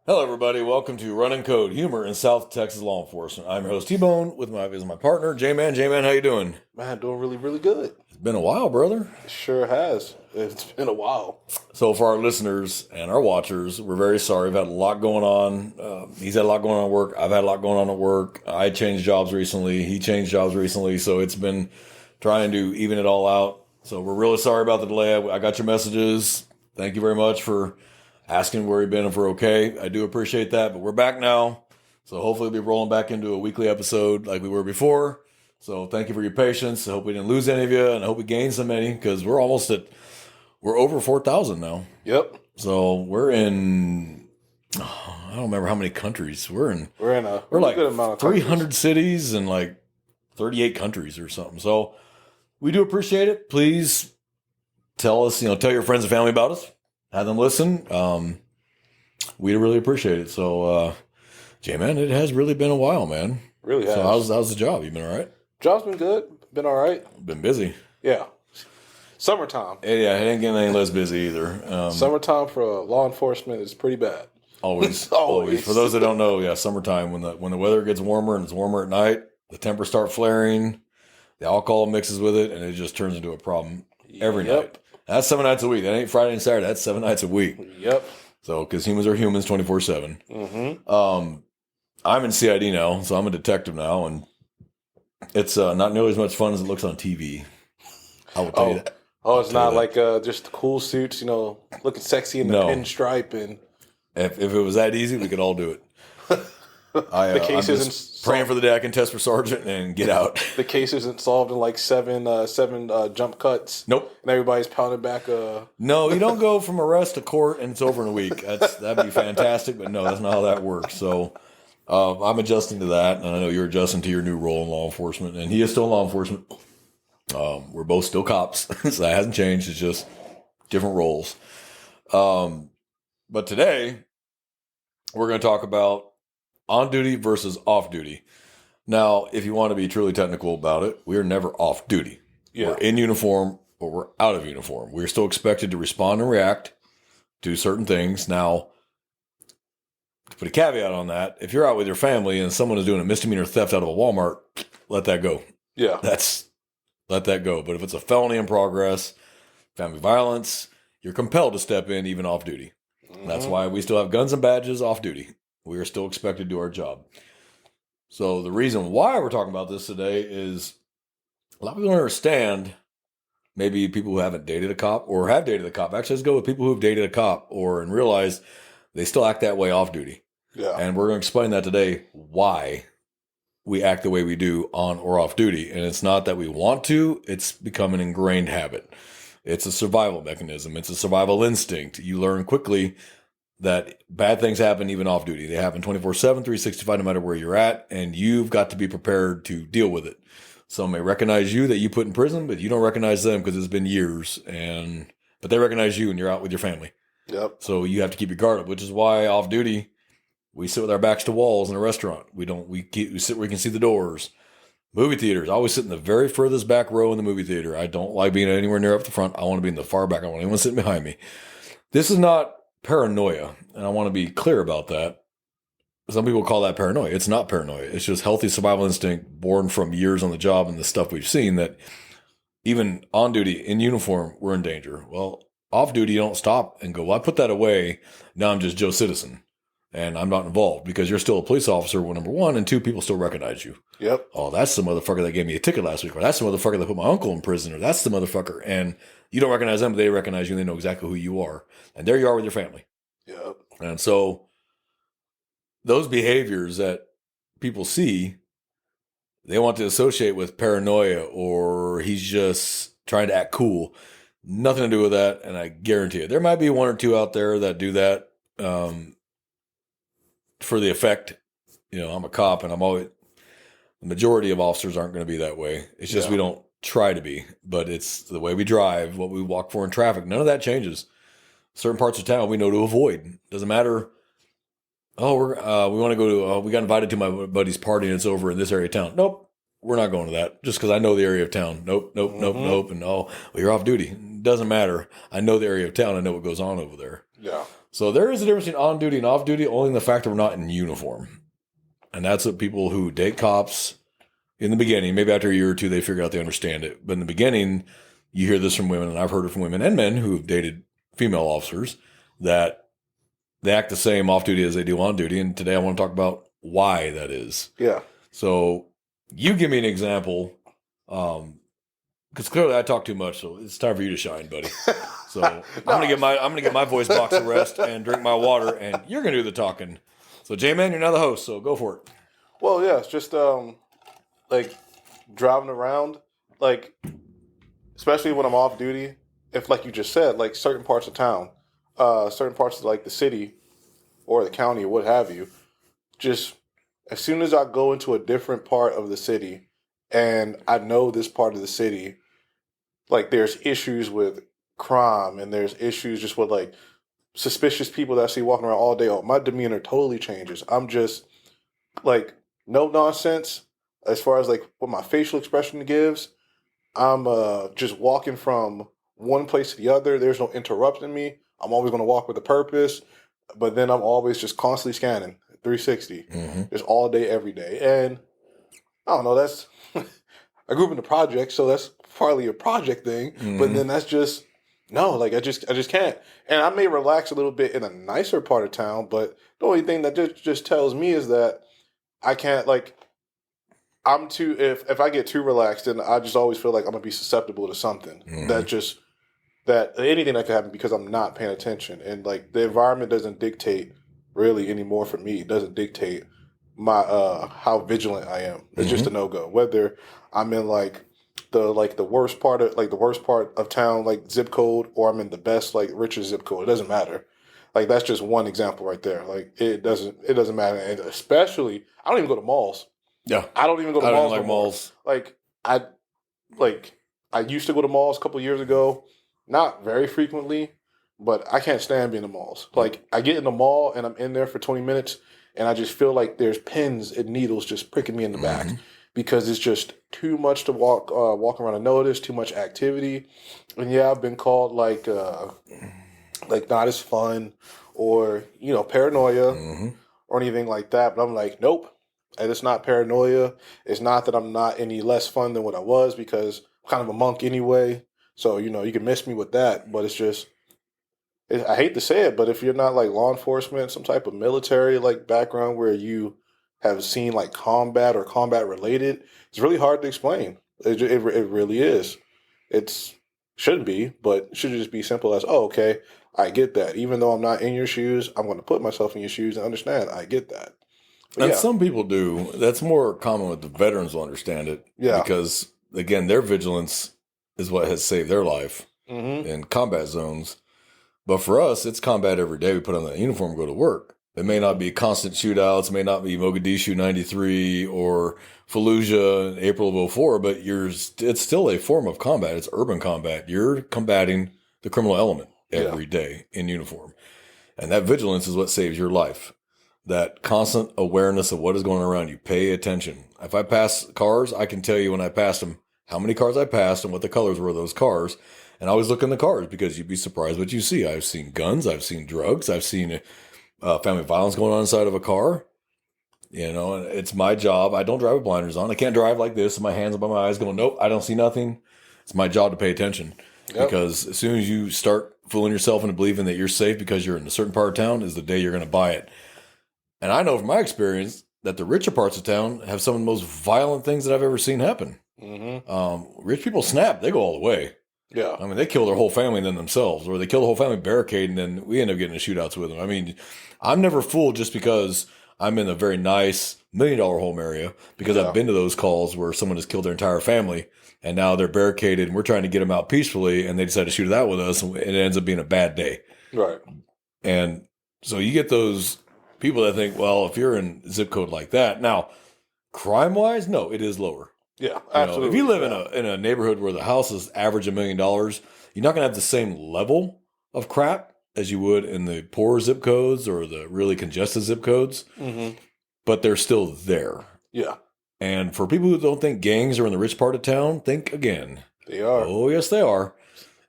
Hello, everybody. Welcome to Running Code Humor in South Texas Law Enforcement. I'm your host T-Bone with my partner J-Man. J-Man, how you doing? Man, doing really, really good. It's been a while, brother. It sure has. It's been a while. So for our listeners and our watchers, we're very sorry. We've had a lot going on. He's had a lot going on at work. I've had a lot going on at work. I changed jobs recently. He changed jobs recently. So it's been trying to even it all out. So we're really sorry about the delay. I got your messages. Thank you very much for asking where you've been if we're okay. I do appreciate that, but we're back now. So hopefully we'll be rolling back into a weekly episode like we were before. So thank you for your patience. I hope we didn't lose any of you, and I hope we gained so many because we're over 4,000 now. Yep. So we're in, I don't remember how many countries. We're like good amount of 300 cities and like 38 countries or something. So we do appreciate it. Please tell us, tell your friends and family about us. Have them listen. We really appreciate it. So, J-Man, it has really been a while, man. Really has. So how's the job? You been all right? Job's been good. Been all right. Been busy. Yeah. Summertime. Yeah, it ain't getting any less busy either. Summertime for law enforcement is pretty bad. Always. Always. For those that don't know, yeah, summertime when the weather gets warmer and it's warmer at night, the tempers start flaring, the alcohol mixes with it, and it just turns into a problem every night. That's 7 nights a week. That ain't Friday and Saturday. That's 7 nights a week. Yep. So, because humans are humans 24/7. Mm-hmm. I'm in CID now, so I'm a detective now, and it's not nearly as much fun as it looks on TV. I will tell you that. Oh, it's not like just cool suits, looking sexy in the pinstripe and. If it was that easy, we could all do it. The case I'm isn't just praying for the day I can test for sergeant and get out. The case isn't solved in like seven jump cuts. Nope. And everybody's pounding back. No, you don't go from arrest to court and it's over in a week. That'd be fantastic, but no, that's not how that works. So I'm adjusting to that, and I know you're adjusting to your new role in law enforcement, and he is still in law enforcement. We're both still cops, so that hasn't changed. It's just different roles. But today we're going to talk about on duty versus off duty. Now, if you want to be truly technical about it, we are never off duty. Yeah. We're in uniform, but we're out of uniform. We're still expected to respond and react to certain things. Now, to put a caveat on that, if you're out with your family and someone is doing a misdemeanor theft out of a Walmart, let that go. Yeah. Let that go. But if it's a felony in progress, family violence, you're compelled to step in even off duty. Mm-hmm. That's why we still have guns and badges off duty. We are still expected to do our job. So the reason why we're talking about this today is a lot of people don't understand, maybe people who haven't dated a cop or have dated a cop. Actually, let's go with people who have dated a cop and realize they still act that way off duty. Yeah. And we're going to explain that today, why we act the way we do on or off duty. And it's not that we want to, it's become an ingrained habit. It's a survival mechanism. It's a survival instinct. You learn quickly that bad things happen even off duty. They happen 24/7, 365, no matter where you're at, and you've got to be prepared to deal with it. Some may recognize you that you put in prison, but you don't recognize them because it's been years, but they recognize you and you're out with your family. Yep. So you have to keep your guard up, which is why off duty, we sit with our backs to walls in a restaurant. We sit where we can see the doors. Movie theaters, I always sit in the very furthest back row in the movie theater. I don't like being anywhere near up the front. I want to be in the far back. I want anyone sitting behind me. This is not paranoia, and I want to be clear about that. Some people call that paranoia. It's not paranoia. It's just healthy survival instinct born from years on the job and the stuff we've seen, that even on duty, in uniform, we're in danger. Well, off duty, you don't stop and go, well, I put that away. Now I'm just Joe Citizen, and I'm not involved, because you're still a police officer, well, number one, and two, people still recognize you. Yep. Oh, that's the motherfucker that gave me a ticket last week, or that's the motherfucker that put my uncle in prison, or that's the motherfucker. And you don't recognize them, but they recognize you, and they know exactly who you are. And there you are with your family. Yep. And so those behaviors that people see, they want to associate with paranoia, or he's just trying to act cool. Nothing to do with that. And I guarantee it, there might be one or two out there that do that for the effect. I'm a cop, and the majority of officers aren't going to be that way. It's just we don't try to be, but it's the way we drive, what we walk for in traffic. None of that changes. Certain parts of town we know to avoid. Doesn't matter. Oh, we want to go to. We got invited to my buddy's party, and it's over in this area of town. Nope, we're not going to that. Just because I know the area of town. Nope. And you're off duty. Doesn't matter. I know the area of town. I know what goes on over there. Yeah. So there is a difference between on duty and off duty, only in the fact that we're not in uniform. And that's what people who date cops in the beginning, maybe after a year or two, they figure out they understand it. But in the beginning, you hear this from women, and I've heard it from women and men who've dated female officers, that they act the same off duty as they do on duty. And today I want to talk about why that is. Yeah. So you give me an example, because clearly I talk too much, so it's time for you to shine, buddy. So I'm gonna get my voice box to rest and drink my water, and you're gonna do the talking. So J-Man, you're now the host, so go for it. Well, yeah, it's just like driving around, like especially when I'm off duty. If, like you just said, like certain parts of town, certain parts of like the city or the county or what have you, just as soon as I go into a different part of the city and I know this part of the city, like there's issues with crime and there's issues just with like suspicious people that I see walking around all day, my demeanor totally changes. I'm just like no nonsense as far as like what my facial expression gives. I'm just walking from one place to the other. There's no interrupting me. I'm always going to walk with a purpose, but then I'm always just constantly scanning 360, just all day, every day. And I don't know, that's, I grew up in the project, so that's partly a project thing, but then that's just, no, like I just can't. And I may relax a little bit in a nicer part of town, but the only thing that just tells me is that I can't, like, I'm too, if I get too relaxed, then I just always feel like I'm going to be susceptible to something that anything that could happen because I'm not paying attention. And like the environment doesn't dictate really anymore for me. It doesn't dictate my, how vigilant I am. It's just a no-go. Whether I'm in like the worst part of town, like zip code, or I'm in the best, like richest zip code. It doesn't matter. Like that's just one example right there. Like it doesn't matter. And especially, I don't even go to malls. Yeah. I don't even go to malls. I don't like malls. Like I used to go to malls a couple of years ago, not very frequently, but I can't stand being in malls. Like I get in the mall and I'm in there for 20 minutes and I just feel like there's pins and needles just pricking me in the back because it's just too much to walk around and notice, too much activity. And yeah, I've been called like not as fun or, paranoia or anything like that. But I'm like, nope. And it's not paranoia. It's not that I'm not any less fun than what I was because I'm kind of a monk anyway. So, you can miss me with that. But it's just, I hate to say it, but if you're not like law enforcement, some type of military like background where you have seen like combat or combat related, it's really hard to explain. It really is. It shouldn't be, but it should just be simple as, oh, okay, I get that. Even though I'm not in your shoes, I'm going to put myself in your shoes and understand. I get that. But and some people do. That's more common with the veterans will understand it. Yeah. Because, again, their vigilance is what has saved their life in combat zones. But for us, it's combat every day. We put on the uniform and go to work. It may not be constant shootouts. It may not be Mogadishu 93 or Fallujah in April of 04, but it's still a form of combat. It's urban combat. You're combating the criminal element every day in uniform. And that vigilance is what saves your life. That constant awareness of what is going on around you. Pay attention. If I pass cars, I can tell you when I passed them, how many cars I passed and what the colors were of those cars. And I always look in the cars because you'd be surprised what you see. I've seen guns. I've seen drugs. I've seen family violence going on inside of a car. And it's my job. I don't drive with blinders on. I can't drive like this and my hands above my eyes going, nope, I don't see nothing. It's my job to pay attention. Yep. Because as soon as you start fooling yourself into believing that you're safe because you're in a certain part of town is the day you're going to buy it. And I know from my experience that the richer parts of town have some of the most violent things that I've ever seen happen. Rich people snap. They go all the way. Yeah. I mean, they kill their whole family and then themselves, or they kill the whole family barricade and then we end up getting in shootouts with them. I mean, I'm never fooled just because I'm in a very nice $1 million home area because I've been to those calls where someone has killed their entire family and now they're barricaded and we're trying to get them out peacefully and they decide to shoot it out with us and it ends up being a bad day. Right. And so you get those people that think, well, if you're in zip code like that, now crime-wise, no, it is lower. Yeah, absolutely. If you live in a neighborhood where the house is average $1 million, you're not going to have the same level of crap as you would in the poorer zip codes or the really congested zip codes, but they're still there. Yeah. And for people who don't think gangs are in the rich part of town, think again. They are. Oh, yes, they are.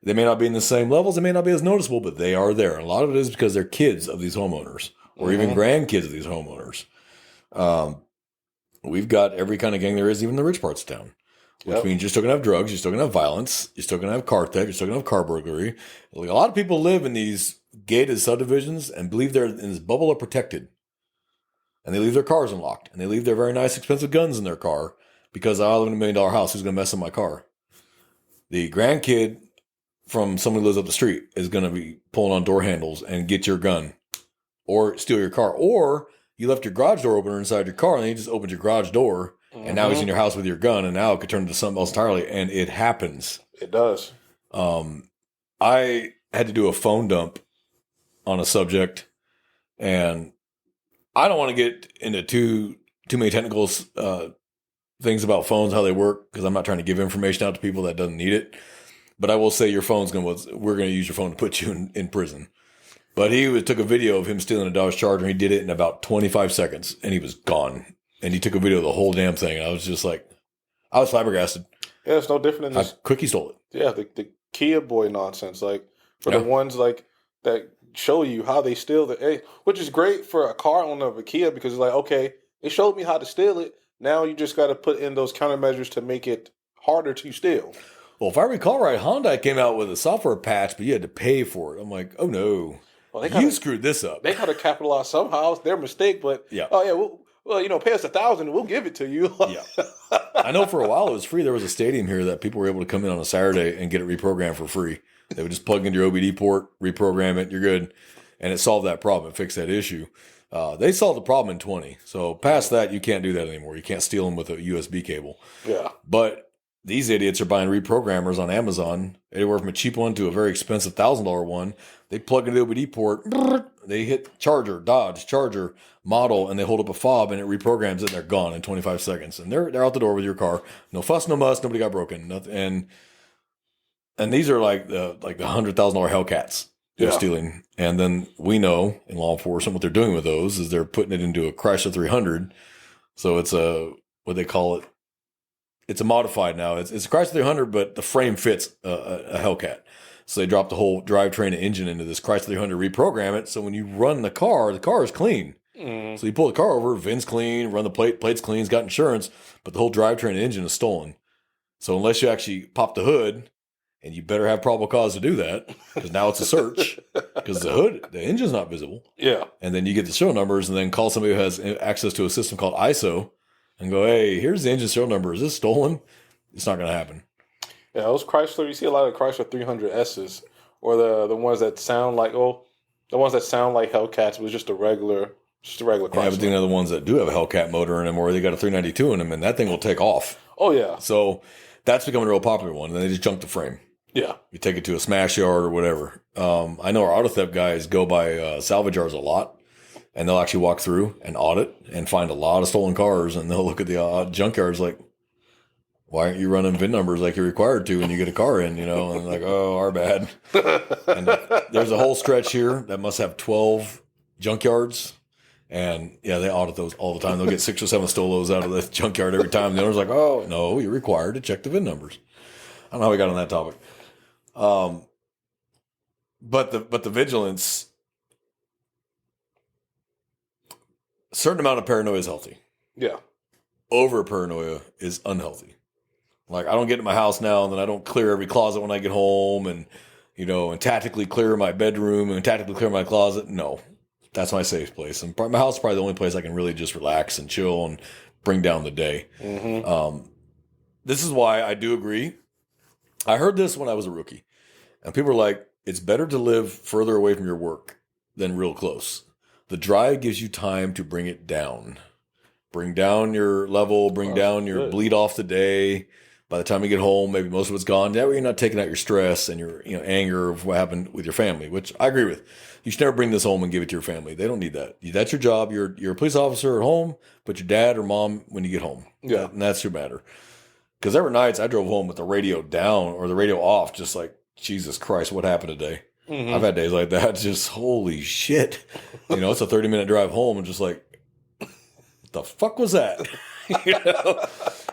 They may not be in the same levels. They may not be as noticeable, but they are there. And a lot of it is because they're kids of these homeowners or even grandkids of these homeowners. We've got every kind of gang there is, even in the rich parts of town, which means you're still going to have drugs. You're still going to have violence. You're still going to have car theft. You're still going to have car burglary. Like, a lot of people live in these gated subdivisions and believe they're in this bubble of protected. And they leave their cars unlocked. And they leave their very nice, expensive guns in their car because I live in $1 million house. Who's going to mess up my car? The grandkid from someone who lives up the street is going to be pulling on door handles and get your gun or steal your car. Or you left your garage door opener inside your car and then he just opened your garage door and now he's in your house with your gun and now it could turn into something else entirely. And it happens. It does. I had to do a phone dump on a subject and I don't want to get into too many technical things about phones, how they work, because I'm not trying to give information out to people that doesn't need it. But I will say we're going to use your phone to put you in prison. But he took a video of him stealing a Dodge Charger, and he did it in about 25 seconds, and he was gone. And he took a video of the whole damn thing, and I was just like, I was flabbergasted. Yeah, it's no different than how quick he stole it. Yeah, the Kia boy nonsense. Like, for the ones like that show you how they steal which is great for a car owner of a Kia because it's like, okay, it showed me how to steal it. Now you just got to put in those countermeasures to make it harder to steal. Well, if I recall right, Hyundai came out with a software patch, but you had to pay for it. I'm like, oh no, you screwed this up. They got to capitalize somehow. It's their mistake, but pay us $1,000 and we'll give it to you. Yeah, I know for a while it was free. There was a stadium here that people were able to come in on a Saturday and get it reprogrammed for free. They would just plug into your OBD port, reprogram it, you're good, and it solved that problem. It fixed that issue. They solved the problem in 20. So past that, you can't do that anymore. You can't steal them with a USB cable. Yeah, but these idiots are buying reprogrammers on Amazon, anywhere from a cheap one to a very expensive $1,000 one. They plug into the OBD port, they hit Dodge Charger model, and they hold up a fob, and it reprograms it, and they're gone in 25 seconds. And they're out the door with your car. No fuss, no muss, nobody got broken. Nothing. And these are like the $100,000 Hellcats they're stealing. And then we know in law enforcement what they're doing with those is they're putting it into a Chrysler 300. So it's what they call it. It's a modified now. It's a Chrysler 300, but the frame fits a Hellcat. So they drop the whole drivetrain and engine into this Chrysler 300, reprogram it. So when you run the car is clean. So you pull the car over, VIN's clean, run the plate's clean, it's got insurance, but the whole drivetrain and engine is stolen. So unless you actually pop the hood, and you better have probable cause to do that, because now it's a search, because the engine's not visible. Yeah. And then you get the serial numbers and then call somebody who has access to a system called ISO and go, hey, here's the engine serial number. Is this stolen? It's not going to happen. Yeah, those Chrysler, you see a lot of Chrysler 300Ss, or the ones that sound like, Hellcats, was just a regular Chrysler. Yeah, but then the ones that do have a Hellcat motor in them, or they got a 392 in them, and that thing will take off. Oh, yeah. So that's becoming a real popular one, and then they just junk the frame. Yeah. You take it to a smash yard or whatever. I know our auto theft guys go by salvage yards a lot, and they'll actually walk through and audit and find a lot of stolen cars, and they'll look at the junkyards like, why aren't you running VIN numbers like you're required to when you get a car in, and like, oh, our bad. And there's a whole stretch here that must have 12 junkyards. And yeah, they audit those all the time. They'll get 6 or 7 stolos out of the junkyard every time. The owner's like, oh, no, you're required to check the VIN numbers. I don't know how we got on that topic. But the vigilance, a certain amount of paranoia is healthy. Yeah. Over paranoia is unhealthy. Like, I don't get to my house now and then I don't clear every closet when I get home and tactically clear my bedroom and tactically clear my closet. No, that's my safe place. And my house is probably the only place I can really just relax and chill and bring down the day. Mm-hmm. This is why I do agree. I heard this when I was a rookie, and people are like, it's better to live further away from your work than real close. The drive gives you time to bring it down. Bring down your level, bring down your bleed off the day. By the time you get home, maybe most of it's gone. That way you're not taking out your stress and your anger of what happened with your family, which I agree with. You should never bring this home and give it to your family. They don't need that. That's your job. You're a police officer at home, but your dad or mom when you get home. Yeah. And that's your matter. Because there were nights I drove home with the radio down or the radio off, just like, Jesus Christ, what happened today? Mm-hmm. I've had days like that. Just holy shit. It's a 30-minute drive home and just like, what the fuck was that?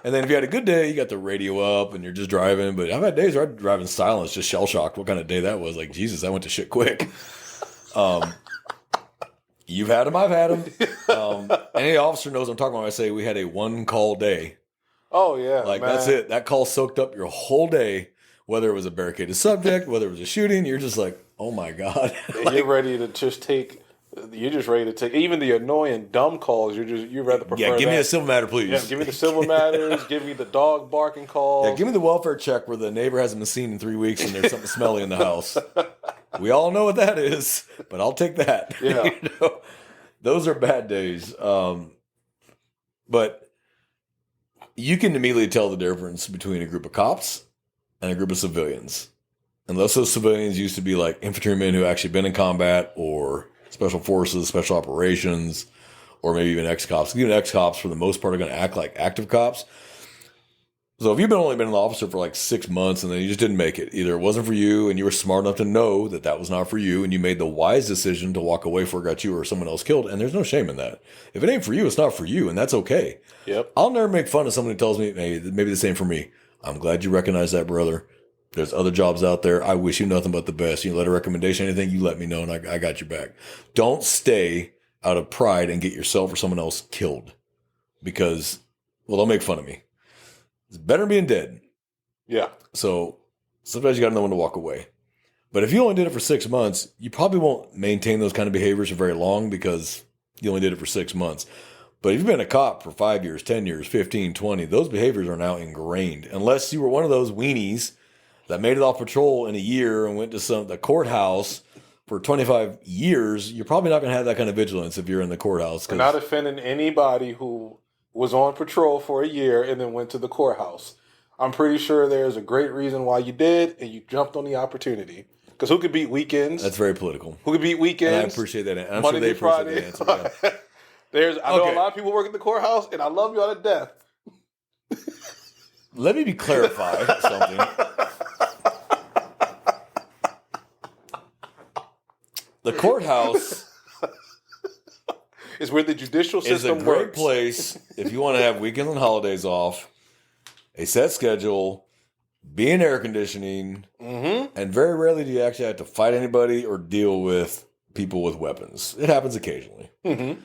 And then if you had a good day, you got the radio up and you're just driving. But I've had days where I drive in silence, just shell shocked what kind of day that was. Like, Jesus, I went to shit quick. You've had them, I've had them. Any officer knows what I'm talking about when I say we had a one call day. Oh yeah, Like, man. that's it. That call soaked up your whole day, whether it was a barricaded subject, whether it was a shooting. You're just like, oh my God. And you're ready to just take. You're just ready to take even the annoying dumb calls. You rather prefer. Yeah, give me that. a civil matter, please. Yeah, give me the civil matters. Give me the dog barking calls. Yeah, give me the welfare check where the neighbor hasn't been seen in 3 weeks and there's something smelly in the house. We all know what that is, but I'll take that. Yeah. You know? Those are bad days. But you can immediately tell the difference between a group of cops and a group of civilians. Unless those civilians used to be like infantrymen who actually been in combat or special forces, special operations, or maybe even ex-cops. Even ex-cops, for the most part, are going to act like active cops. So if you've only been an officer for like 6 months and then you just didn't make it, either it wasn't for you and you were smart enough to know that that was not for you and you made the wise decision to walk away before it got you or someone else killed, and there's no shame in that. If it ain't for you, it's not for you, and that's okay. Yep. I'll never make fun of someone who tells me, hey, maybe the same for me. I'm glad you recognize that, brother. There's other jobs out there. I wish you nothing but the best. You let a recommendation, anything, you let me know, and I got your back. Don't stay out of pride and get yourself or someone else killed because, well, they'll make fun of me. It's better than being dead. Yeah. So sometimes you got to know when to walk away. But if you only did it for 6 months, you probably won't maintain those kind of behaviors for very long because you only did it for 6 months. But if you've been a cop for 5 years, 10 years, 15, 20, those behaviors are now ingrained. Unless you were one of those weenies that made it off patrol in a year and went to the courthouse for 25 years, you're probably not going to have that kind of vigilance if you're in the courthouse. We're not offending anybody who was on patrol for a year and then went to the courthouse. I'm pretty sure there's a great reason why you did, and you jumped on the opportunity. Because who could beat weekends? That's very political. Who could beat weekends? And I appreciate that. And I'm Monday sure they through Friday. appreciate that answer. Yeah. I know a lot of people work at the courthouse, and I love y'all to death. Let me clarify something. The courthouse is where the judicial is a system great works. place if you want to have weekends and holidays off, a set schedule, be in air conditioning, and very rarely do you actually have to fight anybody or deal with people with weapons. It happens occasionally. Mm-hmm.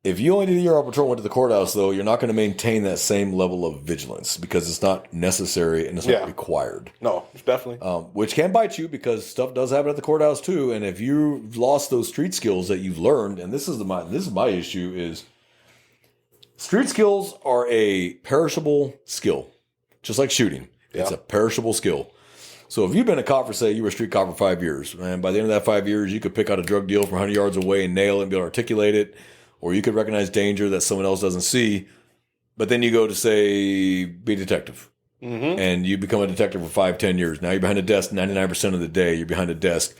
If you only did a year on patrol and went to the courthouse, though, you're not going to maintain that same level of vigilance because it's not necessary and it's not required. No, definitely. Which can bite you because stuff does happen at the courthouse too. And if you've lost those street skills that you've learned, and this is my issue is street skills are a perishable skill, just like shooting. Yeah. It's a perishable skill. So if you've been a cop for, say, you were a street cop for 5 years, and by the end of that 5 years, you could pick out a drug deal from 100 yards away and nail it and be able to articulate it, or you could recognize danger that someone else doesn't see. But then you go to, say, be a detective. Mm-hmm. And you become a detective for 5-10 years. Now you're behind a desk 99% of the day. You're behind a desk.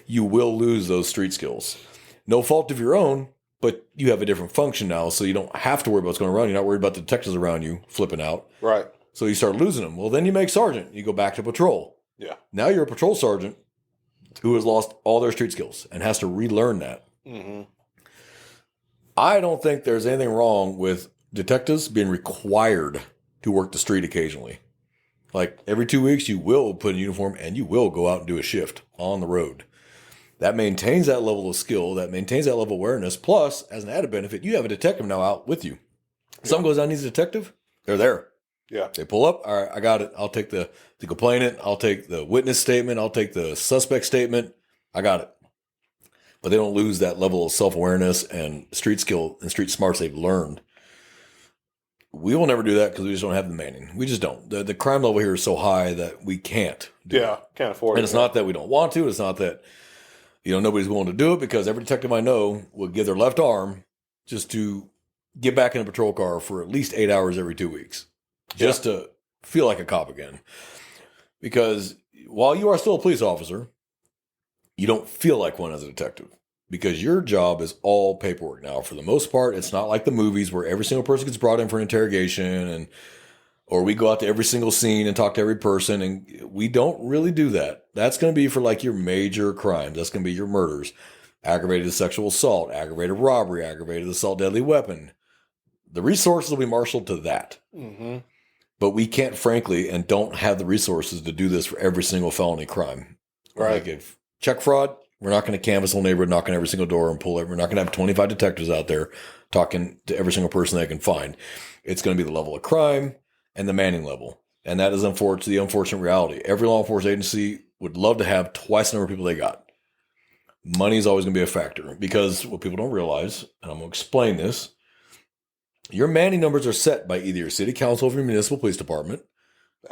You will lose those street skills. No fault of your own, but you have a different function now, so you don't have to worry about what's going around. You're not worried about the detectives around you flipping out. Right. So you start losing them. Well, then you make sergeant. You go back to patrol. Yeah. Now you're a patrol sergeant who has lost all their street skills and has to relearn that. Mm-hmm. I don't think there's anything wrong with detectives being required to work the street occasionally. Like every 2 weeks, you will put in uniform and you will go out and do a shift on the road. That maintains that level of skill, that maintains that level of awareness. Plus, as an added benefit, you have a detective now out with you. If someone goes out and needs a detective, they're there. Yeah. They pull up. All right, I got it. I'll take the complainant. I'll take the witness statement. I'll take the suspect statement. I got it. But they don't lose that level of self-awareness and street skill and street smarts they've learned. We will never do that because we just don't have the manning. We just don't. The crime level here is so high that we can't do it. Can't afford it. And it's not that we don't want to. It's not that, nobody's willing to do it because every detective I know will give their left arm just to get back in a patrol car for at least 8 hours every 2 weeks. Just to feel like a cop again. Because while you are still a police officer, you don't feel like one as a detective because your job is all paperwork. Now, for the most part, it's not like the movies where every single person gets brought in for an interrogation or we go out to every single scene and talk to every person. And we don't really do that. That's going to be for like your major crimes. That's going to be your murders, aggravated sexual assault, aggravated robbery, aggravated assault, deadly weapon. The resources will be marshaled to that. Mm-hmm. But we can't, frankly, and don't have the resources to do this for every single felony crime. Right. Like if check fraud, we're not going to canvass the whole neighborhood, knock on every single door and pull it. We're not going to have 25 detectives out there talking to every single person they can find. It's going to be the level of crime and the manning level. And that is the unfortunate reality. Every law enforcement agency would love to have twice the number of people they got. Money is always going to be a factor because what people don't realize, and I'm going to explain this, your manning numbers are set by either your city council of your municipal police department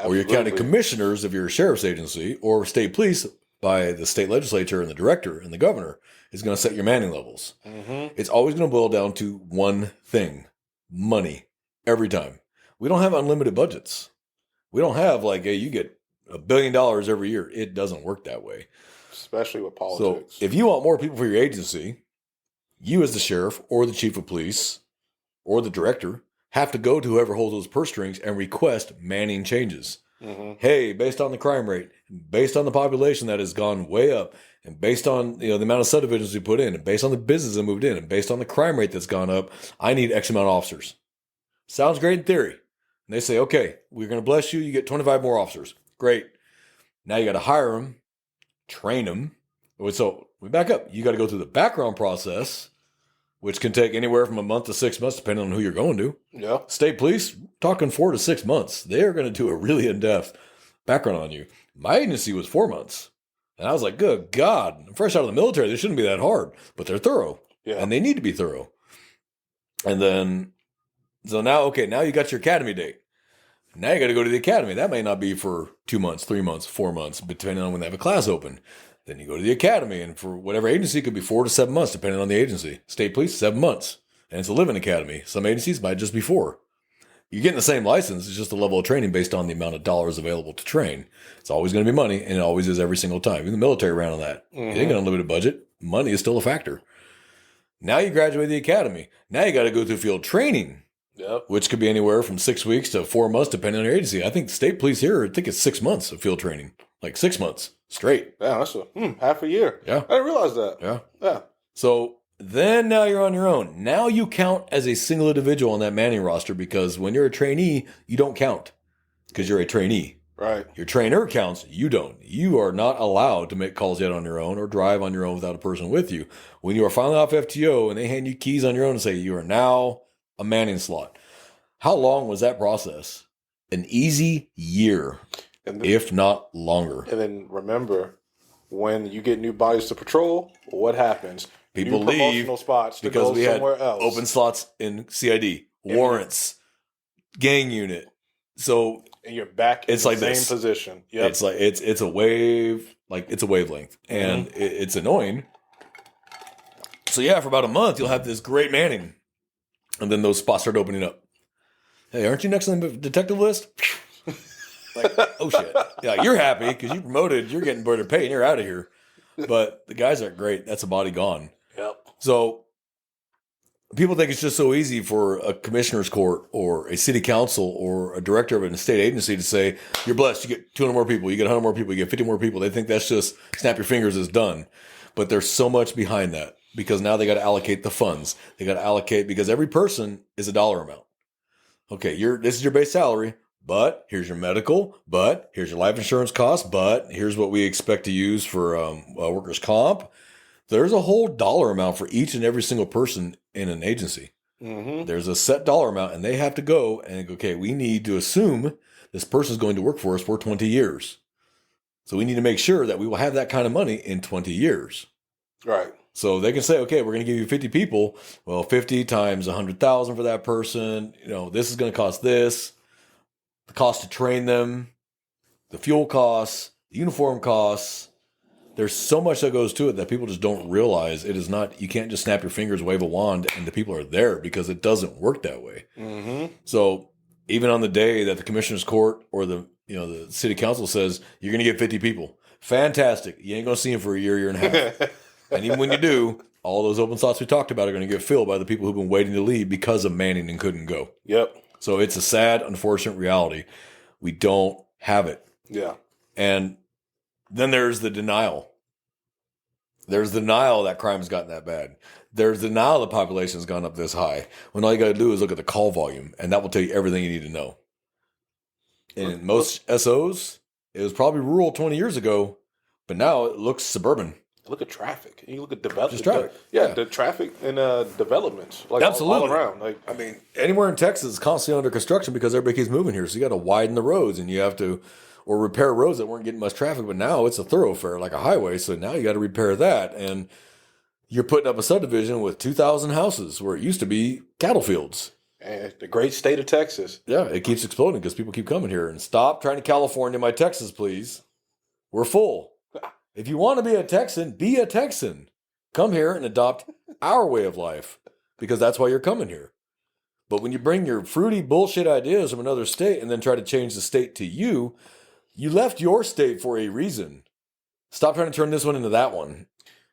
or your county commissioners of your sheriff's agency or state police by the state legislature and the director and the governor is going to set your manning levels. Mm-hmm. It's always going to boil down to one thing, money, every time. We don't have unlimited budgets. We don't have like, hey, you get $1 billion every year. It doesn't work that way. Especially with politics. So if you want more people for your agency, you as the sheriff or the chief of police or the director have to go to whoever holds those purse strings and request manning changes. Mm-hmm. Hey, based on the crime rate, based on the population that has gone way up, and based on the amount of subdivisions we put in, and based on the business that moved in, and based on the crime rate that's gone up, I need X amount of officers. Sounds great in theory. And they say, okay, we're going to bless you. You get 25 more officers. Great. Now you got to hire them, train them. So we back up. You got to go through the background process, which can take anywhere from a month to 6 months, depending on who you're going to. Yeah. State police, talking 4 to 6 months. They are going to do a really in-depth background on you. My agency was 4 months. And I was like, good God, I'm fresh out of the military. They shouldn't be that hard, but they're thorough. Yeah. And they need to be thorough. And then, so now you got your academy date. Now you got to go to the academy. That may not be for 2 months, 3 months, 4 months, depending on when they have a class open. Then you go to the academy, and for whatever agency, it could be 4 to 7 months, depending on the agency. State police, 7 months. And it's a living academy. Some agencies might just be 4. You're getting the same license. It's just a level of training based on the amount of dollars available to train. It's always going to be money, and it always is every single time. Even the military ran on that. Mm-hmm. You ain't got an unlimited budget. Money is still a factor. Now you graduate the academy. Now you got to go through field training. Yep. Which could be anywhere from 6 weeks to 4 months, depending on your agency. I think the state police here, I think it's 6 months of field training. Like 6 months straight. Yeah, that's half a year. Yeah. I didn't realize that. Yeah. Yeah. So then now you're on your own. Now you count as a single individual on that manning roster because when you're a trainee, you don't count because you're a trainee. Right. Your trainer counts. You don't. You are not allowed to make calls yet on your own or drive on your own without a person with you. When you are finally off FTO and they hand you keys on your own and say you are now a manning slot. How long was that process? An easy year, And then, if not longer. and then remember, when you get new bodies to patrol, what happens? People new leave promotional spots to because go we had somewhere else. open slots in CID, warrants, gang unit. So and you're back in it's the like same this. position. Yep. it's like it's a wave, like it's a wavelength, and it's annoying. So yeah, for about a month you'll have this great manning, and then those spots start opening up. Hey, aren't you next on the detective list? Like, oh shit. Yeah, you're happy because you promoted, you're getting better pay, and you're out of here. But the guys aren't great. That's a body gone. Yep. So people think it's just so easy for a commissioner's court or a city council or a director of an state agency to say, you're blessed, you get 200 more people, you get 100 more people, you get 50 more people. They think that's just snap your fingers, it's done. But there's so much behind that because now they got to allocate the funds. They got to allocate because every person is a dollar amount. Okay, this is your base salary, but here's your medical, but here's your life insurance cost, but here's what we expect to use for workers' comp. There's a whole dollar amount for each and every single person in an agency. Mm-hmm. There's a set dollar amount, and they have to go and go, okay, we need to assume this person is going to work for us for 20 years. So we need to make sure that we will have that kind of money in 20 years. Right. So they can say, okay, we're going to give you 50 people. Well, 50 times 100,000 for that person. This is going to cost this. The cost to train them, the fuel costs, the uniform costs. There's so much that goes to it that people just don't realize. It is not, you can't just snap your fingers, wave a wand, and the people are there because it doesn't work that way. Mm-hmm. So even on the day that the commissioner's court or the city council says, you're going to get 50 people. Fantastic. You ain't going to see them for a year and a half. And even when you do, all those open slots we talked about are going to get filled by the people who've been waiting to leave because of manning and couldn't go. Yep. So it's a sad, unfortunate reality. We don't have it. Yeah. And then there's the denial. There's denial that crime's gotten that bad. There's denial the population's gone up this high. When all you got to do is look at the call volume, and that will tell you everything you need to know. In most SOs, it was probably rural 20 years ago, but now it looks suburban. Look at traffic. You look at development. Just traffic. Yeah, the traffic and developments. Like Absolutely. all around. Like, I mean, anywhere in Texas is constantly under construction because everybody keeps moving here. So you got to widen the roads and you have to, or repair roads that weren't getting much traffic. But now it's a thoroughfare like a highway. So now you got to repair that. And you're putting up a subdivision with 2,000 houses where it used to be cattle fields. and the great state of Texas. Yeah, it keeps exploding because people keep coming here. And stop trying to California my Texas, please. We're full. If you want to be a Texan, be a Texan. Come here and adopt our way of life because that's why you're coming here. But when you bring your fruity bullshit ideas from another state and then try to change the state to you, you left your state for a reason. Stop trying to turn this one into that one.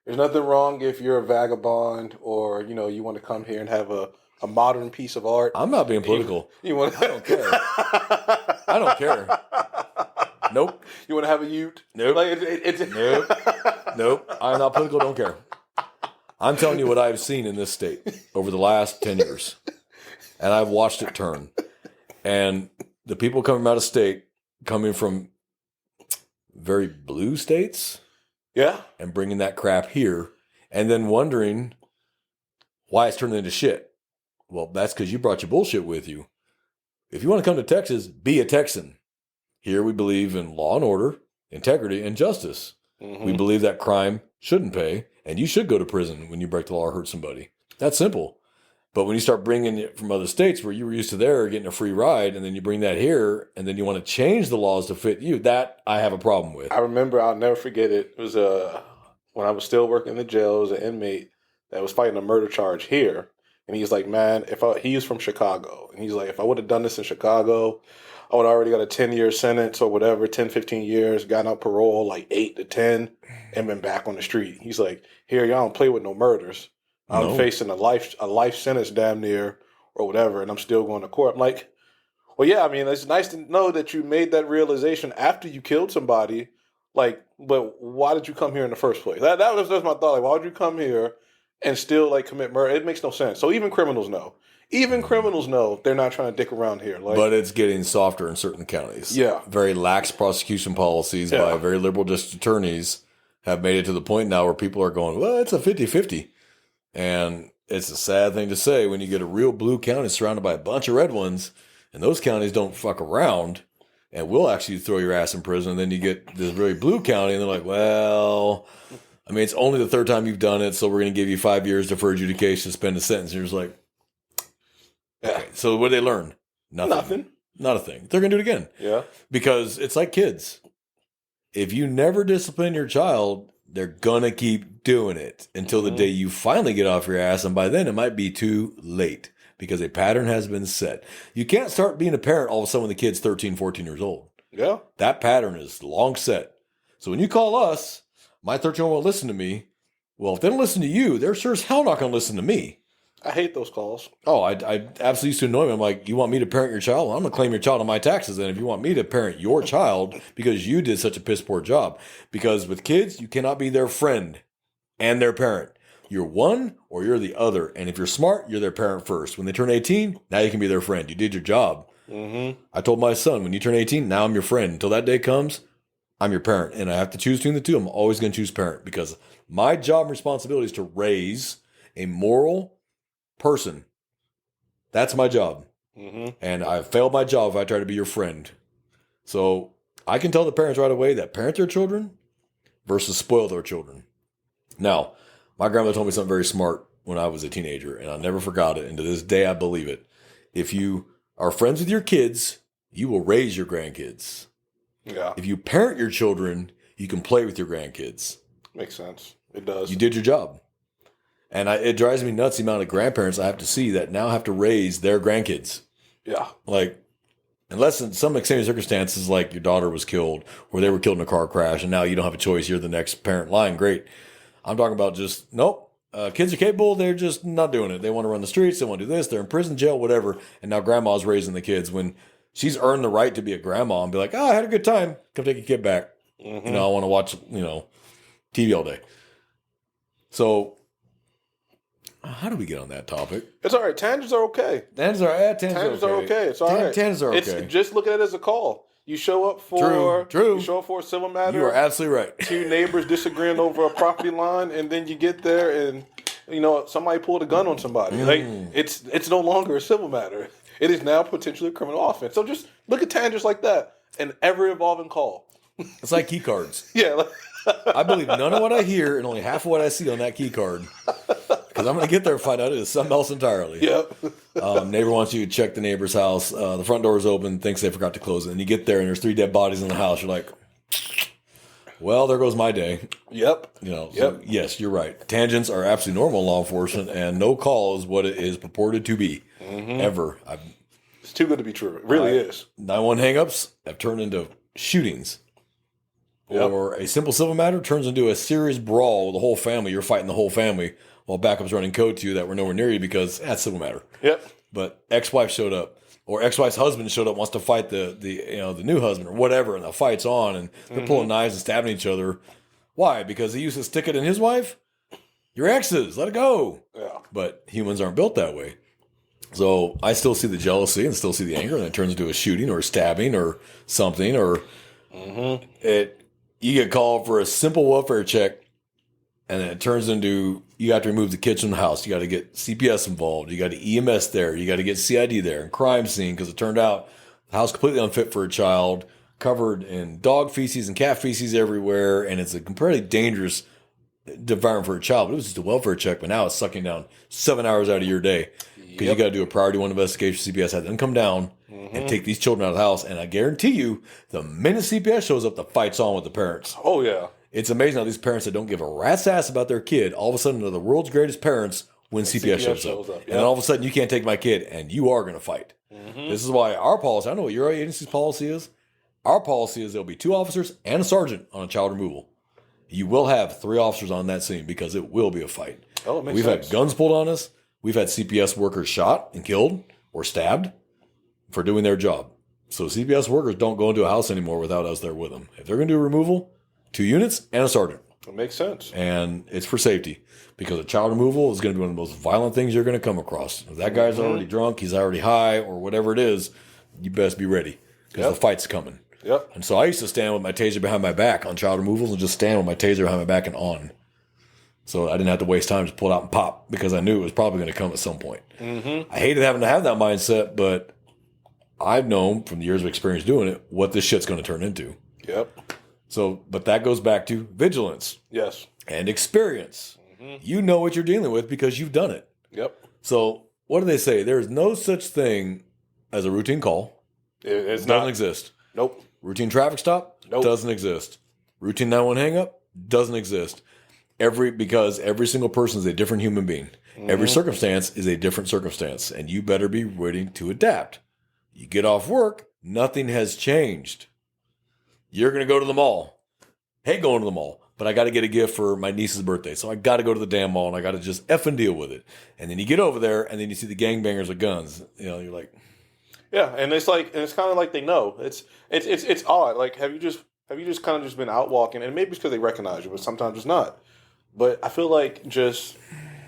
There's nothing wrong if you're a vagabond or, you want to come here and have a modern piece of art. I'm not being political. You want I don't care. I don't care. Nope. You want to have a ute? Nope. Like, Nope. I'm not political. Don't care. I'm telling you what I've seen in this state over the last 10 years. And I've watched it turn. And the people coming out of state, coming from very blue states, yeah, and bringing that crap here, and then wondering why it's turning into shit. Well, that's because you brought your bullshit with you. If you want to come to Texas, be a Texan. Here we believe in law and order, integrity, and justice. Mm-hmm. We believe that crime shouldn't pay, and you should go to prison when you break the law or hurt somebody. That's simple. But when you start bringing it from other states where you were used to there getting a free ride, and then you bring that here, and then you want to change the laws to fit you, that I have a problem with. I remember, I'll never forget it. It was when I was still working in the jail as an inmate that was fighting a murder charge here. And he's like, man, he was from Chicago. And he's like, if I would have done this in Chicago, I would have already got a 10-year sentence or whatever, 10, 15 years, gotten out parole, like 8 to 10, and been back on the street. He's like, here, y'all don't play with no murders. I'm facing a life sentence damn near or whatever, and I'm still going to court. I'm like, well, yeah, I mean, it's nice to know that you made that realization after you killed somebody. Like, but why did you come here in the first place? That was my thought. Like, why would you come here and still like commit murder? It makes no sense. So even criminals know. Even criminals know they're not trying to dick around here. Like, but it's getting softer in certain counties. Yeah. Very lax prosecution policies by very liberal district attorneys have made it to the point now where people are going, well, it's a 50-50. And it's a sad thing to say when you get a real blue county surrounded by a bunch of red ones, and those counties don't fuck around and will actually throw your ass in prison. And then you get this really blue county, and they're like, well, I mean, it's only the third time you've done it, so we're going to give you 5 years deferred adjudication, suspend a sentence. And you're just like, okay, so what did they learn? Nothing. Not a thing. They're going to do it again. Yeah. Because it's like kids. If you never discipline your child, they're going to keep doing it until the day you finally get off your ass. And by then it might be too late because a pattern has been set. You can't start being a parent all of a sudden when the kid's 13, 14 years old. Yeah. That pattern is long set. So when you call us, my 13-year-old won't listen to me. Well, if they don't listen to you, they're sure as hell not going to listen to me. I hate those calls. Oh, I absolutely used to annoy me. I'm like, you want me to parent your child? Well, I'm going to claim your child on my taxes then if you want me to parent your child because you did such a piss poor job. Because with kids, you cannot be their friend and their parent. You're one or you're the other. And if you're smart, you're their parent first. When they turn 18, now you can be their friend. You did your job. Mm-hmm. I told my son, when you turn 18, now I'm your friend. Until that day comes, I'm your parent. And I have to choose between the two. I'm always going to choose parent because my job and responsibility is to raise a moral person. That's my job. Mm-hmm. And I've failed my job if I try to be your friend. So I can tell the parents right away that parent their children versus spoil their children. Now, my grandma told me something very smart when I was a teenager, and I never forgot it. And to this day, I believe it. If you are friends with your kids, you will raise your grandkids. Yeah. If you parent your children, you can play with your grandkids. Makes sense. It does. You did your job. And it drives me nuts the amount of grandparents I have to see that now have to raise their grandkids. Yeah. Like, unless in some extreme circumstances, like your daughter was killed or they were killed in a car crash and now you don't have a choice, you're the next parent line, great. I'm talking about just, nope, kids are capable, they're just not doing it. They want to run the streets, they want to do this, they're in prison, jail, whatever. And now grandma's raising the kids when she's earned the right to be a grandma and be like, I had a good time, come take your kid back. Mm-hmm. I want to watch, TV all day. So, how do we get on that topic? It's all right. Tangents are okay. Tangents are okay. It's all right. Tangents are okay. It's just look at it as a call. You show up for True. You show up for a civil matter. You are absolutely right. Two neighbors disagreeing over a property line, and then you get there and somebody pulled a gun on somebody. Like it's no longer a civil matter. It is now potentially a criminal offense. So just look at tangents like that. An ever evolving call. It's like key cards. Yeah. I believe none of what I hear and only half of what I see on that key card. Because I'm going to get there and find out it is something else entirely. Yep. Neighbor wants you to check the neighbor's house. The front door is open, thinks they forgot to close it. And you get there and there's 3 dead bodies in the house. You're like, well, there goes my day. Yep. So yes, you're right. Tangents are absolutely normal in law enforcement, and no call is what it is purported to be. Ever. It's too good to be true. It really is. 911 hangups have turned into shootings. Yep. Or a simple civil matter turns into a serious brawl with the whole family. You're fighting the whole family while backup's running code to you that were nowhere near you because that's civil matter. Yep. But ex-wife showed up, or ex-wife's husband showed up, wants to fight the new husband or whatever, and the fight's on, and they're pulling knives and stabbing each other. Why? Because he used to stick it in his wife? Your exes, let it go. Yeah. But humans aren't built that way. So I still see the jealousy and still see the anger, and it turns into a shooting or a stabbing or something, or you get called for a simple welfare check, and then it turns into you got to remove the kitchen from the house. You got to get CPS involved. You got to EMS there. You got to get CID there and crime scene because it turned out the house completely unfit for a child, covered in dog feces and cat feces everywhere, and it's a completely dangerous environment for a child. But it was just a welfare check, but now it's sucking down 7 hours out of your day because you got to do a priority 1 investigation. CPS had them come down and take these children out of the house, and I guarantee you, the minute CPS shows up, the fight's on with the parents. Oh yeah. It's amazing how these parents that don't give a rat's ass about their kid, all of a sudden are the world's greatest parents when CPS shows up. Yep. And then all of a sudden you can't take my kid, and you are going to fight. This is why our policy, I know what your agency's policy is. Our policy is there'll be 2 officers and a sergeant on a child removal. You will have 3 officers on that scene because it will be a fight. Oh, it makes We've sense. had guns pulled on us. We've had CPS workers shot and killed or stabbed for doing their job. So CPS workers don't go into a house anymore without us there with them. If they're going to do a removal, 2 units and a sergeant. It makes sense. And it's for safety because a child removal is going to be one of the most violent things you're going to come across. If that guy's already drunk, he's already high, or whatever it is, you best be ready because the fight's coming. Yep. And so I used to stand with my taser behind my back on child removals and just stand with my taser behind my back and on. So I didn't have to waste time, just pull it out and pop because I knew it was probably going to come at some point. I hated having to have that mindset, but I've known from the years of experience doing it what this shit's going to turn into. Yep. So, but that goes back to vigilance Yes. and experience. You know what you're dealing with because you've done it. Yep. So what do they say? There's no such thing as a routine call. It's Doesn't not. exist. Nope. Routine traffic stop? Nope. Doesn't exist. Routine 911 hang up? Doesn't exist. Because every single person is a different human being. Every circumstance is a different circumstance, and you better be ready to adapt. You get off work, nothing has changed. You're going to go to the mall. Hey, going to the mall. But I got to get a gift for my niece's birthday. So I got to go to the damn mall and I got to just effing deal with it. And then you get over there and then you see the gangbangers with guns. You're like, Yeah, and it's kind of like they know. It's odd. Like have you just kind of just been out walking, and maybe it's because they recognize you, but sometimes it's not. But I feel like just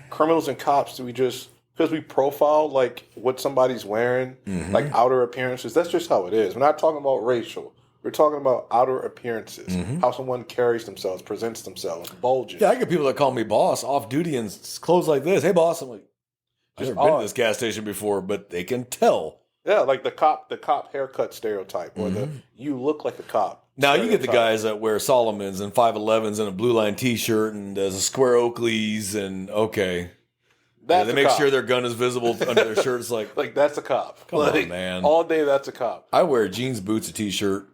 criminals and cops, because we profile like what somebody's wearing, like outer appearances. That's just how it is. We're not talking about racial. We're talking about outer appearances, how someone carries themselves, presents themselves, bulges. yeah, I get people that call me boss off duty in clothes like this. Hey, boss. I'm like, I've never been to this gas station before, but they can tell. Yeah, like the cop haircut stereotype, or the you look like a cop. Now you get the stereotype. guys that wear Solomons and 511s and a blue line T-shirt and there's a square Oakleys and okay. That's they a make cop. sure their gun is visible under their shirt. It's like that's a cop. Come on, man. All day, that's a cop. I wear jeans, boots, a T-shirt.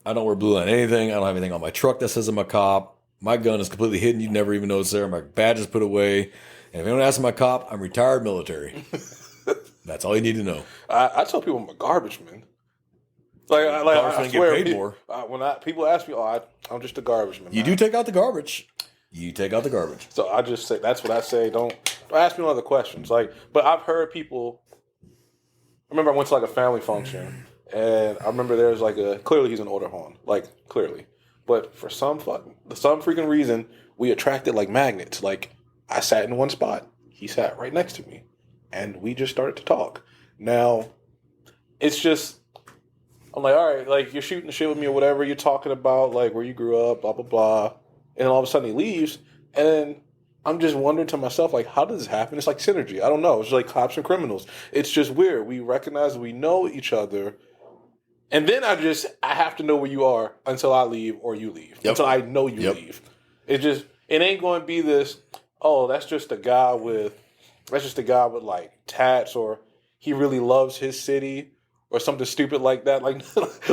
I don't wear blue line anything. I don't have anything on my truck that says I'm a cop. My gun is completely hidden. You'd never even notice there. My badge is put away. And if anyone asks me, I'm a cop, I'm retired military. That's all you need to know. I tell people I'm a garbage man. I Garbage men swear, get paid more. When people ask me, I'm just a garbage man. You do take out the garbage. You take out the garbage. So I just say that's what I say. Don't ask me no other questions. But I've heard people. I remember I went to like a family function, and I remember there was clearly he's an older horn, clearly. But for some freaking reason, we attracted like magnets. Like I sat in one spot. He sat right next to me, and we just started to talk. Now, it's just I'm like, all right, like you're shooting the shit with me or whatever. You're talking about like where you grew up, blah blah blah, and all of a sudden he leaves, and then I'm just wondering to myself, like, how does this happen? It's like synergy. I don't know. It's like cops and criminals. It's just weird. We recognize we know each other, and then I have to know where you are until I leave or you leave. Yep. Until I know you leave. It ain't going to be this. Oh, that's just a guy with like tats, or he really loves his city, or something stupid like that. Like,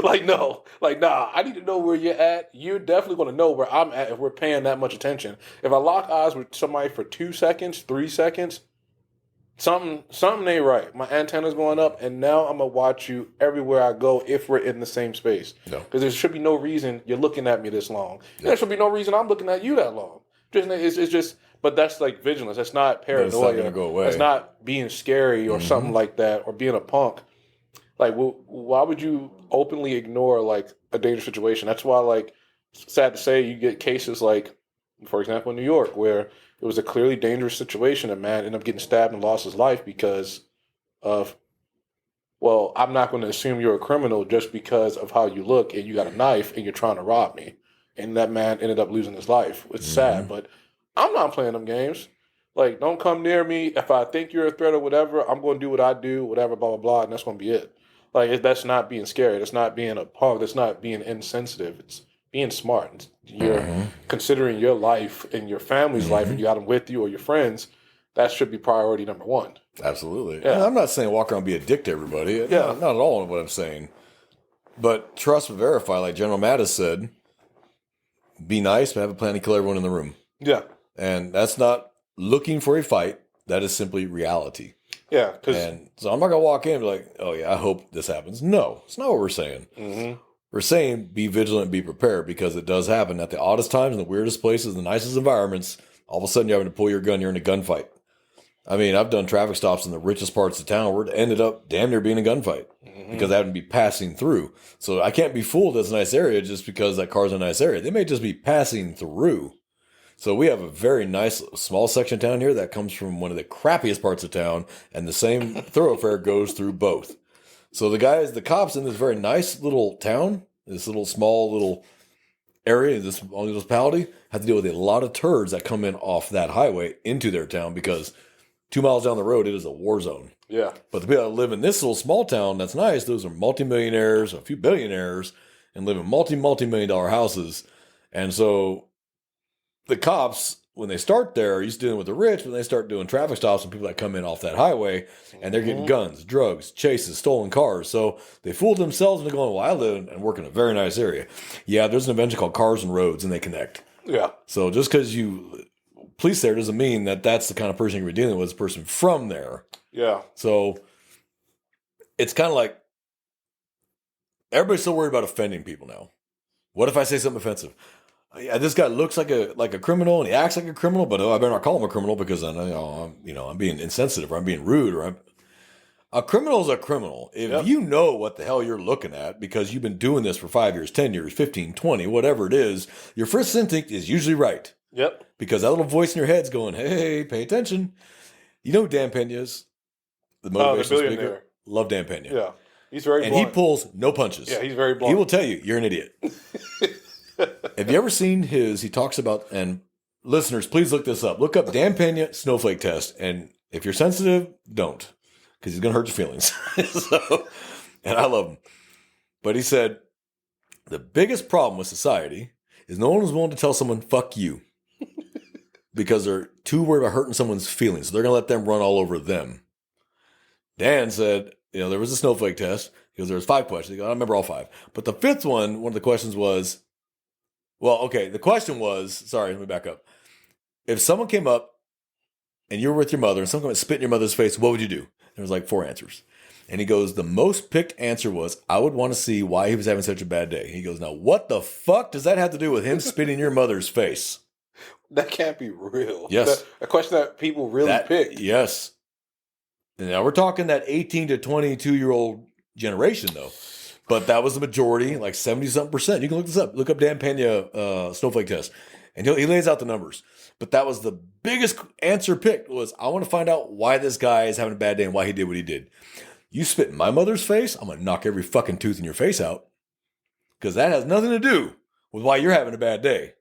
like no, like nah. I need to know where you're at. You're definitely going to know where I'm at if we're paying that much attention. If I lock eyes with somebody for 2 seconds, 3 seconds, something ain't right. My antenna's going up, and now I'm gonna watch you everywhere I go if we're in the same space. No. Because there should be no reason you're looking at me this long. No. There should be no reason I'm looking at you that long. It's just. But that's like vigilance. That's not paranoia. It's not gonna go away. That's not being scary or something like that, or being a punk. Like, why would you openly ignore like a dangerous situation? That's why, like, sad to say, you get cases like, for example, in New York, where it was a clearly dangerous situation. A man ended up getting stabbed and lost his life because of, well, I'm not going to assume you're a criminal just because of how you look and you got a knife and you're trying to rob me. And that man ended up losing his life. It's sad, but I'm not playing them games. Like, don't come near me. If I think you're a threat or whatever, I'm going to do what I do, whatever, blah, blah, blah, and that's going to be it. Like, that's not being scary. That's not being a punk. That's not being insensitive. It's being smart. You're considering your life and your family's life, and you got them with you or your friends. That should be priority number one. Absolutely. Yeah. And I'm not saying walk around and be a dick to everybody. Yeah. Not at all what I'm saying. But trust but verify, like General Mattis said, be nice, but have a plan to kill everyone in the room. Yeah. And that's not looking for a fight. That is simply reality. Yeah. And so I'm not going to walk in and be like, oh, yeah, I hope this happens. No, it's not what we're saying. We're saying be vigilant and be prepared, because it does happen at the oddest times, in the weirdest places, the nicest environments. All of a sudden, you're having to pull your gun. You're in a gunfight. I mean, I've done traffic stops in the richest parts of town where it ended up damn near being a gunfight because I happened to be passing through. So I can't be fooled as a nice area just because that car's in a nice area. They may just be passing through. So we have a very nice small section of town here that comes from one of the crappiest parts of town, and the same thoroughfare goes through both. So the cops in this very nice little town, this little small little area, this municipality, have to deal with a lot of turds that come in off that highway into their town, because 2 miles down the road, it is a war zone. Yeah. But the people that live in this little small town that's nice, those are multimillionaires, a few billionaires, and live in multi-million dollar houses. And so the cops, when they start there, are used to dealing with the rich, but they start doing traffic stops and people that come in off that highway, and they're getting guns, drugs, chases, stolen cars. So they fooled themselves into going, well, I live and work in a very nice area. Yeah, there's an invention called cars and roads, and they connect. Yeah. So just because you police there doesn't mean that that's the kind of person you're dealing with, is a person from there. Yeah. So it's kind of like everybody's so worried about offending people now. What if I say something offensive? Yeah, this guy looks like a criminal and he acts like a criminal, but I better not call him a criminal because I'm being insensitive, or I'm being rude, or a criminal is a criminal. If you know what the hell you're looking at because you've been doing this for 5 years, 10 years, 15, 20, whatever it is, your first instinct is usually right. Yep. Because that little voice in your head's going, hey, pay attention. You know who Dan Pena is? The motivational speaker. Love Dan Pena. Yeah. He's very And blunt. he pulls no punches. Yeah, he's very blunt. He will tell you, you're an idiot. Have you ever seen he talks about, and listeners, please look this up. Look up Dan Pena snowflake test. And if you're sensitive, don't, because he's going to hurt your feelings. And I love him. But he said, the biggest problem with society is no one is willing to tell someone, fuck you. Because they're too worried about hurting someone's feelings. So they're going to let them run all over them. Dan said, there was a snowflake test because there was 5 questions. He goes, I don't remember all 5. But the 5th one of the questions was, the question was, sorry, let me back up. If someone came up and you were with your mother and someone came and spit in your mother's face, what would you do? There was like 4 answers. And he goes, the most picked answer was, I would want to see why he was having such a bad day. He goes, now what the fuck does that have to do with him spitting in your mother's face? That can't be real. Yes. A question that people really pick. Yes. And now we're talking that 18 to 22-year-old generation, though. But that was the majority, like 70-something%. You can look this up. Look up Dan Pena snowflake test. And he lays out the numbers. But that was the biggest answer picked was, I want to find out why this guy is having a bad day and why he did what he did. You spit in my mother's face, I'm going to knock every fucking tooth in your face out. Because that has nothing to do with why you're having a bad day.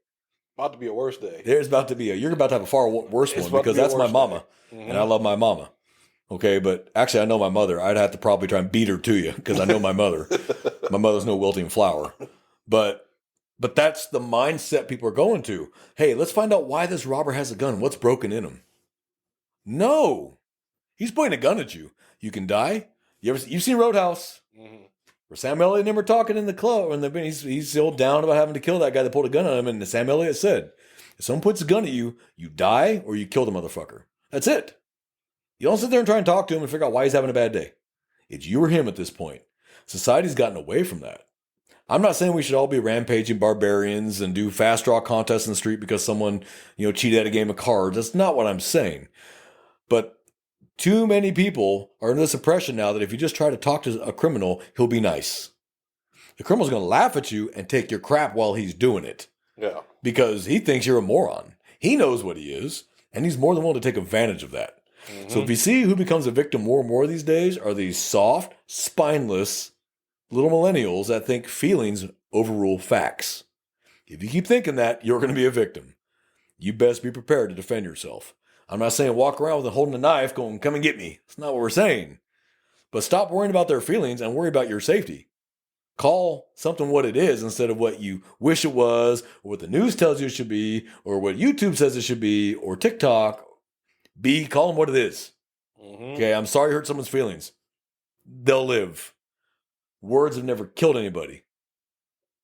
About to be a worse day. You're about to have a far worse one because that's my mama. Mm-hmm. And I love my mama. Okay, but actually I know my mother. I'd have to probably try and beat her to you because I know my mother. My mother's no wilting flower. But that's the mindset people are going to. Hey, let's find out why this robber has a gun. What's broken in him? No. He's pointing a gun at you. You can die. You've seen Roadhouse. Mm-hmm. Where Sam Elliott and him were talking in the club, and he's still down about having to kill that guy that pulled a gun on him. And Sam Elliott said, if someone puts a gun at you, you die or you kill the motherfucker. That's it. You don't sit there and try and talk to him and figure out why he's having a bad day. It's you or him at this point. Society's gotten away from that. I'm not saying we should all be rampaging barbarians and do fast draw contests in the street because someone, cheated at a game of cards. That's not what I'm saying. But too many people are under this impression now that if you just try to talk to a criminal, he'll be nice. The criminal's going to laugh at you and take your crap while he's doing it. Yeah. Because he thinks you're a moron. He knows what he is, and he's more than willing to take advantage of that. Mm-hmm. So if you see who becomes a victim more and more these days are these soft, spineless little millennials that think feelings overrule facts. If you keep thinking that, you're going to be a victim. You best be prepared to defend yourself. I'm not saying walk around with holding a knife going, come and get me. That's not what we're saying. But stop worrying about their feelings and worry about your safety. Call something what it is instead of what you wish it was, or what the news tells you it should be, or what YouTube says it should be, or TikTok. Call them what it is. Mm-hmm. Okay, I'm sorry you hurt someone's feelings. They'll live. Words have never killed anybody.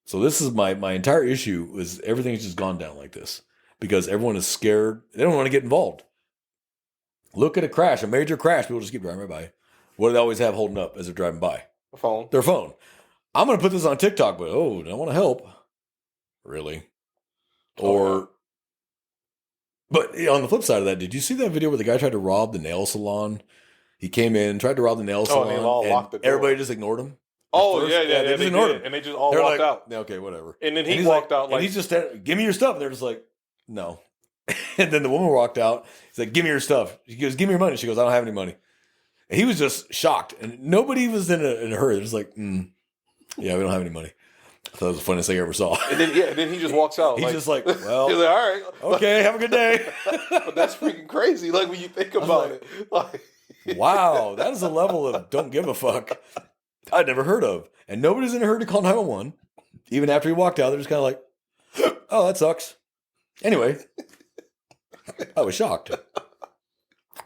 So this is my entire issue is everything's just gone down like this. Because everyone is scared. They don't want to get involved. Look at a crash, a major crash. People just keep driving right by. What do they always have holding up as they're driving by? A phone. Their phone. I'm going to put this on TikTok, but I want to help. Really? But on the flip side of that, did you see that video where the guy tried to rob the nail salon? He came in, tried to rob the nail salon, and they all locked the door. Everybody just ignored him. They just ignored him. And they just all walked out. Okay, whatever. And then he walked out and he's just, give me your stuff. And they're just like, no. And then the woman walked out. He's like, give me your stuff. She goes, give me your money. She goes, I don't have any money. And he was just shocked. And nobody was in a hurry. They're just like, yeah, we don't have any money. I thought it was the funniest thing I ever saw. And then he just walks out. He's just like, well, he's like, all right. Okay, have a good day. But that's freaking crazy. Like when you think about it. Wow, that is a level of don't give a fuck I'd never heard of. And nobody's in a hurry to call 911. Even after he walked out, they're just kind of like, oh, that sucks. Anyway, I was shocked.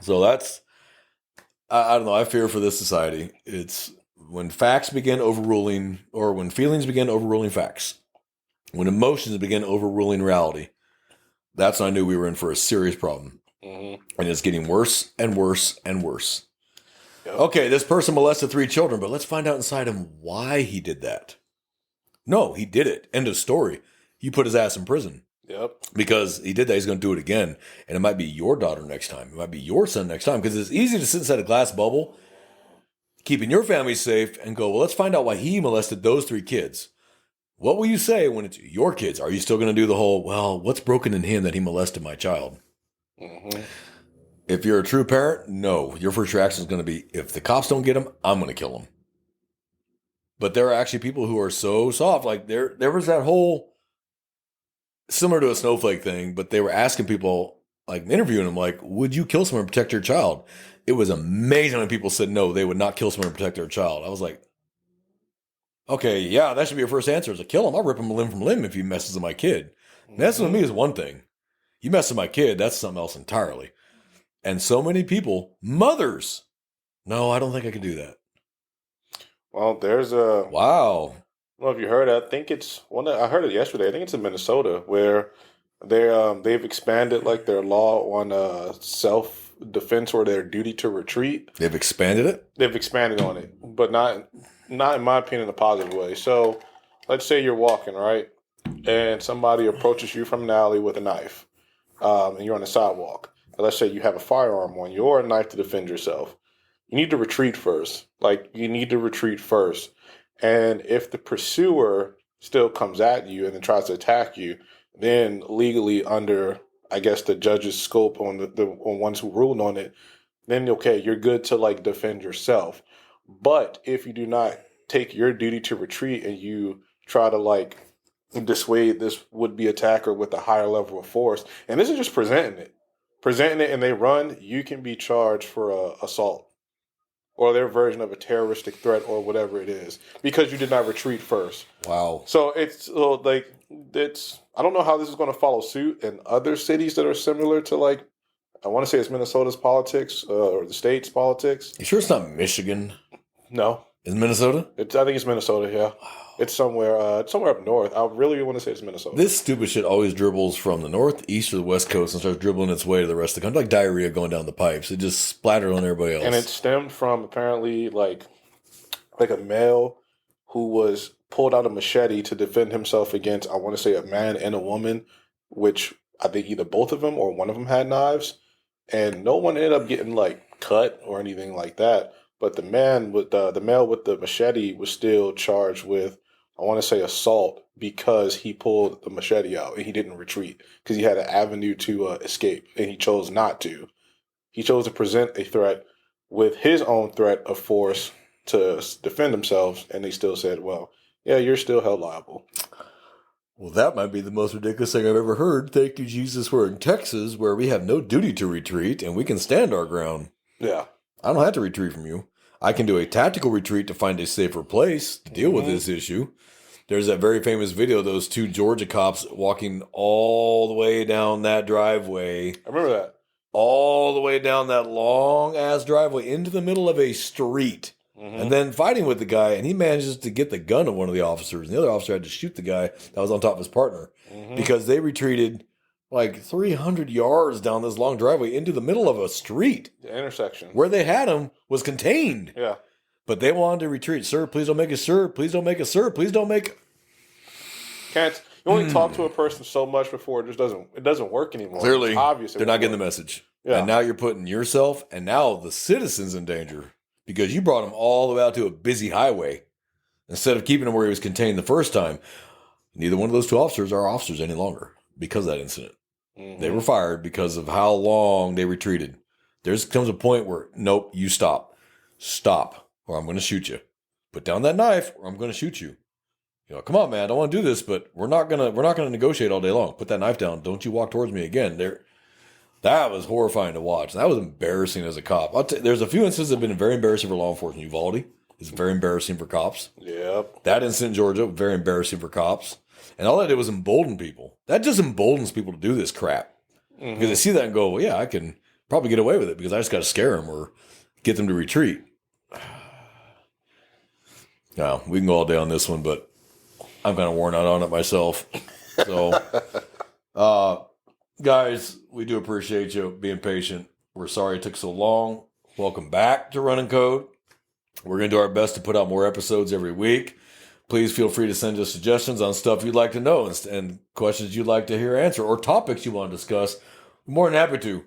So that's, I don't know, I fear for this society. It's when facts begin overruling, or when feelings begin overruling facts, when emotions begin overruling reality, that's when I knew we were in for a serious problem. Mm-hmm. And it's getting worse and worse and worse. Yep. Okay, this person molested 3 children, but let's find out inside him why he did that. No, he did it. End of story. You put his ass in prison. Yep. Because he did that, he's going to do it again. And it might be your daughter next time. It might be your son next time. Because it's easy to sit inside a glass bubble, keeping your family safe, and go, well, let's find out why he molested those 3 kids. What will you say when it's your kids? Are you still going to do the whole, well, what's broken in him that he molested my child? Mm-hmm. If you're a true parent, no. Your first reaction is going to be, if the cops don't get him, I'm going to kill him. But there are actually people who are so soft. Like there was that whole, similar to a snowflake thing, but they were asking people, like interviewing them, like, would you kill someone to protect your child? It was amazing when people said no, they would not kill someone to protect their child. I was like, okay, yeah, that should be your first answer. Is to kill him. I'll rip him limb from limb if he messes with my kid. Mm-hmm. Messing with me is one thing. You mess with my kid, that's something else entirely. And so many people, mothers, no, I don't think I could do that. Well, there's a... Wow. I don't know if you heard it. I think it's one. I heard it yesterday. I think it's in Minnesota where they've expanded like their law on self-defense or their duty to retreat. They've expanded it? They've expanded on it, but not in my opinion in a positive way. So let's say you're walking, right? And somebody approaches you from an alley with a knife. And you're on the sidewalk. And let's say you have a firearm on you or a knife to defend yourself. You need to retreat first. And if the pursuer still comes at you and then tries to attack you, then legally under, I guess, the judge's scope on the on ones who ruled on it, then okay, you're good to like defend yourself. But if you do not take your duty to retreat and you try to like dissuade this would-be attacker with a higher level of force, and this is just presenting it, and they run, you can be charged for assault or their version of a terroristic threat or whatever it is because you did not retreat first. Wow. So it's like it's. I don't know how this is going to follow suit in other cities that are similar to like. I want to say it's Minnesota's politics or the state's politics. You sure it's not Michigan? No, Is it Minnesota? I think it's Minnesota. Yeah, it's somewhere. It's somewhere up north. I really want to say it's Minnesota. This stupid shit always dribbles from the north, east, or the west coast and starts dribbling its way to the rest of the country, like diarrhea going down the pipes. It just splattered on everybody else. And it stemmed from apparently like a male who was pulled out a machete to defend himself against, I want to say, a man and a woman, which I think either both of them or one of them had knives, and no one ended up getting like cut or anything like that. But the man with the male with the machete was still charged with, I want to say, assault because he pulled the machete out and he didn't retreat because he had an avenue to escape and he chose not to. He chose to present a threat with his own threat of force to defend themselves, and they still said, well, yeah, you're still held liable. Well, that might be the most ridiculous thing I've ever heard. Thank you, Jesus. We're in Texas where we have no duty to retreat and we can stand our ground. Yeah. I don't have to retreat from you. I can do a tactical retreat to find a safer place to deal with this issue. There's that very famous video of those two Georgia cops walking all the way down that driveway. I remember that. All the way down that long-ass driveway into the middle of a street. And then fighting with the guy, and he manages to get the gun of one of the officers. And the other officer had to shoot the guy that was on top of his partner because they retreated like 300 yards down this long driveway into the middle of a street. The intersection. Where they had him was contained. Yeah. But they wanted to retreat. Sir, please don't make it, sir. Please don't make it, sir. Please don't make it. Can't. You only talk to a person so much before it just doesn't work anymore. Clearly, it's obvious they're not getting the message. Yeah. And now you're putting yourself and now the citizens in danger because you brought him all the way out to a busy highway instead of keeping him where he was contained the first time. Neither one of those two officers are officers any longer because of that incident. They were fired because of how long they retreated. There comes a point where, nope, you stop, or I'm going to shoot you. Put down that knife, or I'm going to shoot you. You know, come on, man, I don't want to do this, but we're not gonna negotiate all day long. Put that knife down. Don't you walk towards me again. That was horrifying to watch. That was embarrassing as a cop. There's a few instances that have been very embarrassing for law enforcement. Uvalde is very embarrassing for cops. Yep. That incident in Georgia, very embarrassing for cops. And all that did was embolden people. That just emboldens people to do this crap. Because they see that and go, well, yeah, I can probably get away with it because I just got to scare them or get them to retreat. Now, we can go all day on this one, but I'm kind of worn out on it myself. So, guys, we do appreciate you being patient. We're sorry it took so long. Welcome back to Running Code. We're going to do our best to put out more episodes every week. Please feel free to send us suggestions on stuff you'd like to know and questions you'd like to hear answer or topics you want to discuss. We're more than happy to.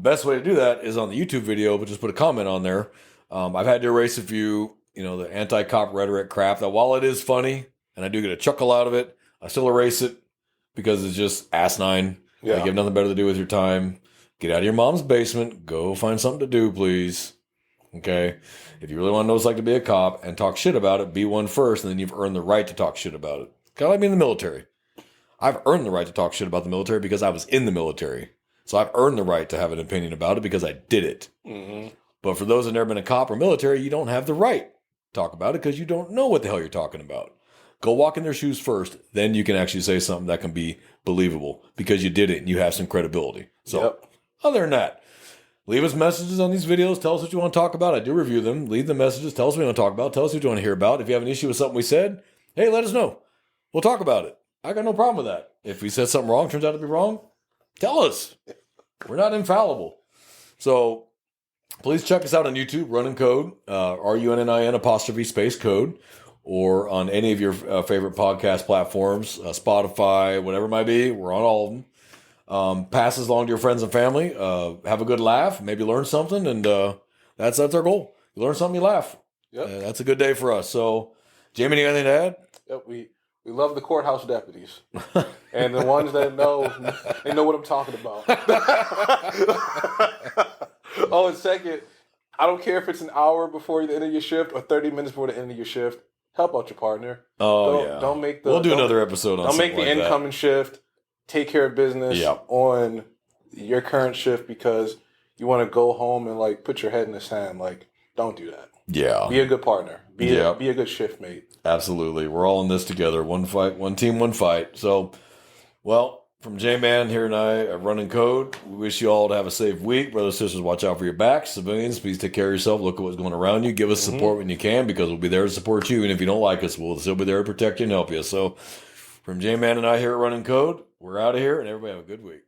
Best way to do that is on the YouTube video, but just put a comment on there. I've had to erase a few, the anti-cop rhetoric crap. That while it is funny and I do get a chuckle out of it, I still erase it because it's just asinine. Yeah. Like you have nothing better to do with your time. Get out of your mom's basement. Go find something to do, please. Okay? If you really want to know what it's like to be a cop and talk shit about it, be one first, and then you've earned the right to talk shit about it. Kind of like me in the military. I've earned the right to talk shit about the military because I was in the military. So I've earned the right to have an opinion about it because I did it. But for those that have never been a cop or military, you don't have the right to talk about it because you don't know what the hell you're talking about. Go walk in their shoes first. Then you can actually say something that can be believable because you did it and you have some credibility. So other than that, leave us messages on these videos. Tell us what you want to talk about. I do review them. Leave the messages. Tell us what you want to talk about. Tell us what you want to hear about. If you have an issue with something we said, hey, let us know. We'll talk about it. I got no problem with that. If we said something wrong, turns out to be wrong, tell us. We're not infallible. So please check us out on YouTube, Running Code, RUNNIN 'code, or on any of your favorite podcast platforms, Spotify, whatever it might be. We're on all of them. Pass this along to your friends and family. Have a good laugh. Maybe learn something, and that's our goal. You learn something, you laugh. Yep. That's a good day for us. So, Jamie, anything to add? Yep. We love the courthouse deputies. And the ones that know, they know what I'm talking about. Oh, and second, I don't care if it's an hour before the end of your shift or 30 minutes before the end of your shift. Help out your partner. Oh, Don't make the. We'll do another episode on Don't make something the like incoming shift. Take care of business on your current shift because you want to go home and like put your head in the sand. Like, don't do that. Yeah. Be a good partner. Be a good shift mate. Absolutely. We're all in this together. One fight, one team, one fight. So, well, from J-Man here and I at Running Code, we wish you all to have a safe week. Brothers and sisters, watch out for your backs. Civilians, please take care of yourself. Look at what's going around you. Give us support when you can because we'll be there to support you. And if you don't like us, we'll still be there to protect you and help you. So, from J-Man and I here at Running Code, we're out of here and everybody have a good week.